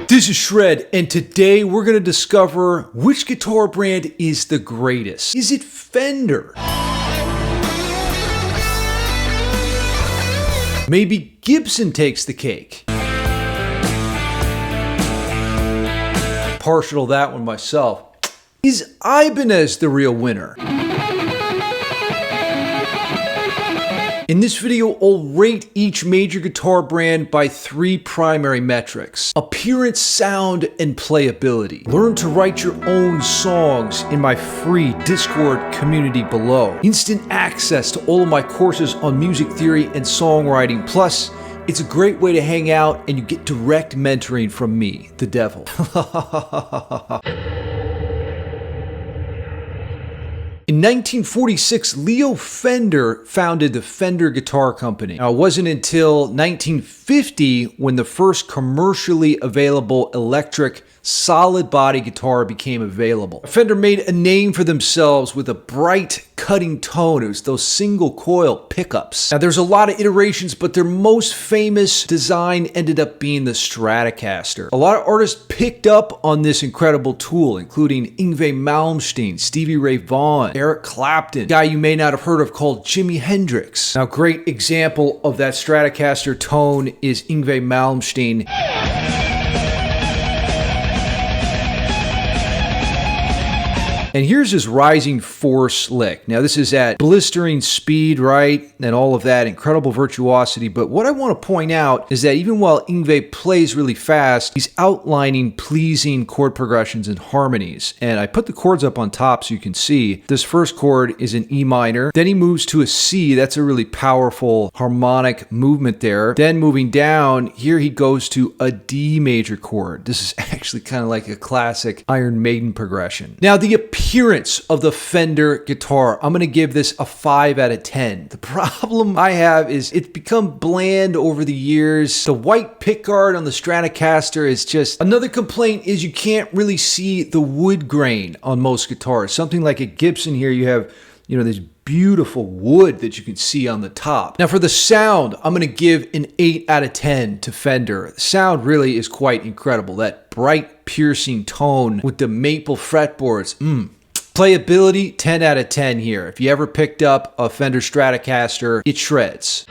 This is Shred, and today we're going to discover which guitar brand is the greatest. Is it Fender? Maybe Gibson takes the cake. Partial to that one myself. Is Ibanez the real winner? In this video, I'll rate each major guitar brand by 3 primary metrics: appearance, sound, and playability. Learn to write your own songs in my free Discord community below. Instant access to all of my courses on music theory and songwriting. Plus, it's a great way to hang out and you get direct mentoring from me, the devil. In 1946, Leo Fender founded the Fender Guitar Company. Now, it wasn't until 1950 when the first commercially available electric solid body guitar became available. Fender made a name for themselves with a bright, cutting tone. It was those single coil pickups. Now, there's a lot of iterations, but their most famous design ended up being the Stratocaster. A lot of artists picked up on this incredible tool, including Yngwie Malmsteen, Stevie Ray Vaughan, Eric Clapton, a guy you may not have heard of called Jimi Hendrix. Now, a great example of that Stratocaster tone is Yngwie Malmsteen. And here's his rising force lick. Now, this is at blistering speed, right? And all of that incredible virtuosity. But what I want to point out is that even while Yngwie plays really fast, he's outlining pleasing chord progressions and harmonies. And I put the chords up on top so you can see. This first chord is an E minor. Then he moves to a C. That's a really powerful harmonic movement there. Then moving down, here he goes to a D major chord. This is actually kind of like a classic Iron Maiden progression. Now, the appearance of the Fender guitar, I'm going to give this a 5 out of 10. The problem I have is it's become bland over the years. The white pickguard on the Stratocaster is just... Another complaint is you can't really see the wood grain on most guitars. Something like a Gibson here, you have, this beautiful wood that you can see on the top. Now, for the sound, I'm going to give an 8 out of 10 to Fender. The sound really is quite incredible. That bright, piercing tone with the maple fretboards. Playability, 10 out of 10 here. If you ever picked up a Fender Stratocaster, it shreds.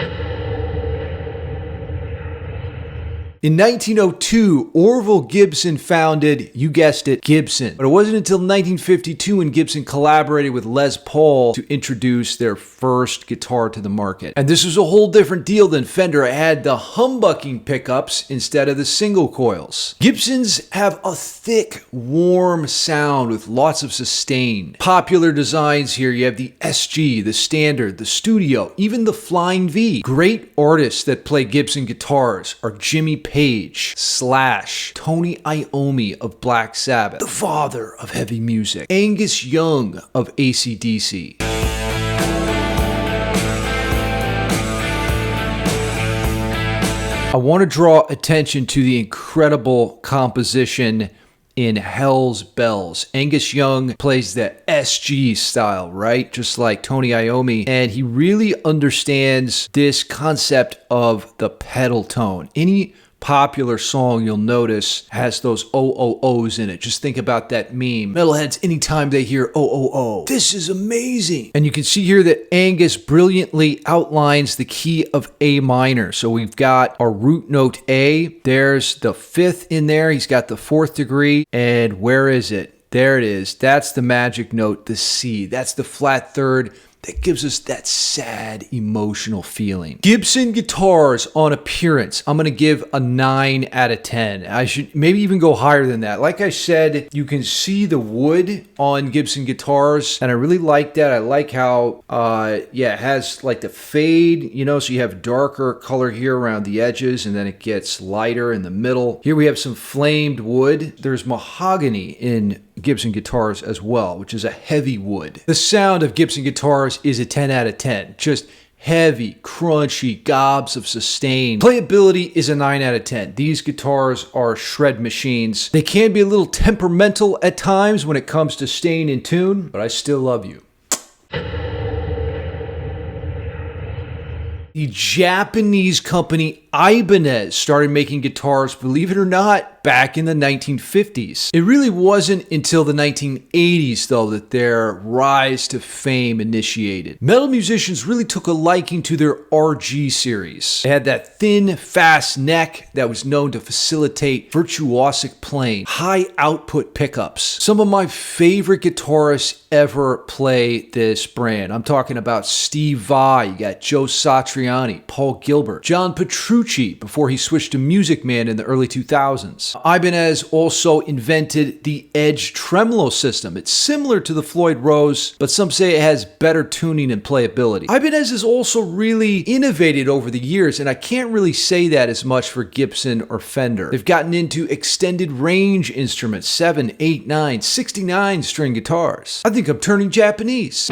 In 1902, Orville Gibson founded, you guessed it, Gibson. But it wasn't until 1952 when Gibson collaborated with Les Paul to introduce their first guitar to the market. And this was a whole different deal than Fender. It had the humbucking pickups instead of the single coils. Gibsons have a thick, warm sound with lots of sustain. Popular designs here, you have the SG, the Standard, the Studio, even the Flying V. Great artists that play Gibson guitars are Jimmy Page, Slash, Tony Iommi of Black Sabbath, the father of heavy music, Angus Young of AC/DC. I want to draw attention to the incredible composition in Hell's Bells. Angus Young plays the SG style, right? Just like Tony Iommi. And he really understands this concept of the pedal tone. Any popular song you'll notice has those OOOs in it. Just think about that meme. Metalheads, anytime they hear OOO, this is amazing. And you can see here that Angus brilliantly outlines the key of A minor. So we've got our root note A. There's the 5th in there. He's got the 4th degree. And where is it? There it is. That's the magic note, the C. That's the flat 3rd. That gives us that sad, emotional feeling. Gibson guitars on appearance, I'm going to give a 9 out of 10. I should maybe even go higher than that. Like I said, you can see the wood on Gibson guitars, and I really like that. I like how, it has like the fade, so you have darker color here around the edges, and then it gets lighter in the middle. Here we have some flamed wood. There's mahogany in Gibson guitars as well, which is a heavy wood. The sound of Gibson guitars is a 10 out of 10. Just heavy, crunchy, gobs of sustain. Playability is a 9 out of 10. These guitars are shred machines. They can be a little temperamental at times when it comes to staying in tune, but I still love you. The Japanese company Ibanez started making guitars, believe it or not, back in the 1950s. It really wasn't until the 1980s, though, that their rise to fame initiated. Metal musicians really took a liking to their RG series. They had that thin, fast neck that was known to facilitate virtuosic playing, high output pickups. Some of my favorite guitarists ever play this brand. I'm talking about Steve Vai, you got Joe Satriani, Paul Gilbert, John Petrucci before he switched to Music Man in the early 2000s. Ibanez also invented the Edge tremolo system. It's similar to the Floyd Rose, but some say it has better tuning and playability. Ibanez has also really innovated over the years, and I can't really say that as much for Gibson or Fender. They've gotten into extended range instruments, 7, 8, 9, 69 string guitars. I think I'm turning Japanese.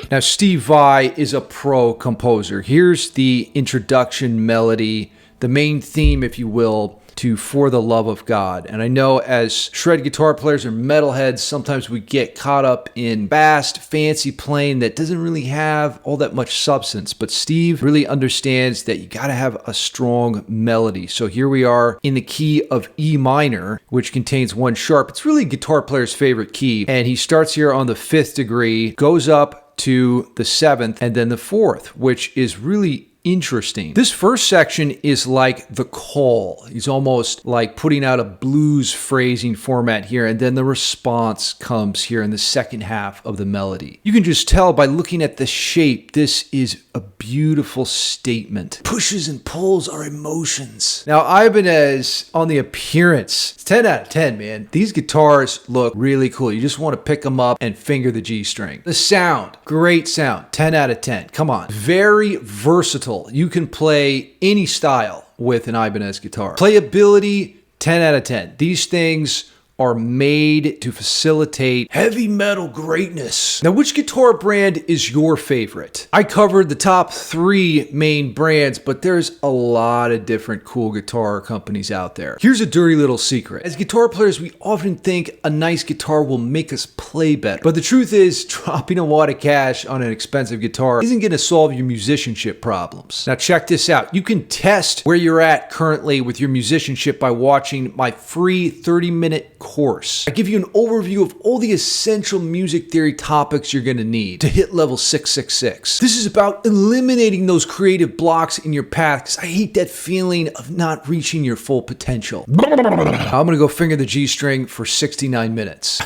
Now, Steve Vai is a pro composer. Here's the introduction melody, the main theme, if you will, to For the Love of God. And I know as shred guitar players or metalheads, sometimes we get caught up in fast, fancy playing that doesn't really have all that much substance. But Steve really understands that you gotta have a strong melody. So here we are in the key of E minor, which contains one sharp. It's really a guitar player's favorite key. And he starts here on the 5th degree, goes up to the 7th, and then the 4th, which is really interesting. This first section is like the call. He's almost like putting out a blues phrasing format here, and then the response comes here in the second half of the melody. You can just tell by looking at the shape, this is a beautiful statement. Pushes and pulls our emotions. Now, Ibanez, on the appearance, it's 10 out of 10, man. These guitars look really cool. You just want to pick them up and finger the G string. The sound, great sound, 10 out of 10. Come on. Very versatile. You can play any style with an Ibanez guitar. Playability, 10 out of 10. These things are made to facilitate heavy metal greatness. Now, which guitar brand is your favorite? I covered the top 3 main brands, but there's a lot of different cool guitar companies out there. Here's a dirty little secret. As guitar players, we often think a nice guitar will make us play better. But the truth is, dropping a wad of cash on an expensive guitar isn't gonna solve your musicianship problems. Now check this out. You can test where you're at currently with your musicianship by watching my free 30-minute course. I give you an overview of all the essential music theory topics you're going to need to hit level 666. This is about eliminating those creative blocks in your path, because I hate that feeling of not reaching your full potential. I'm going to go finger the G string for 69 minutes.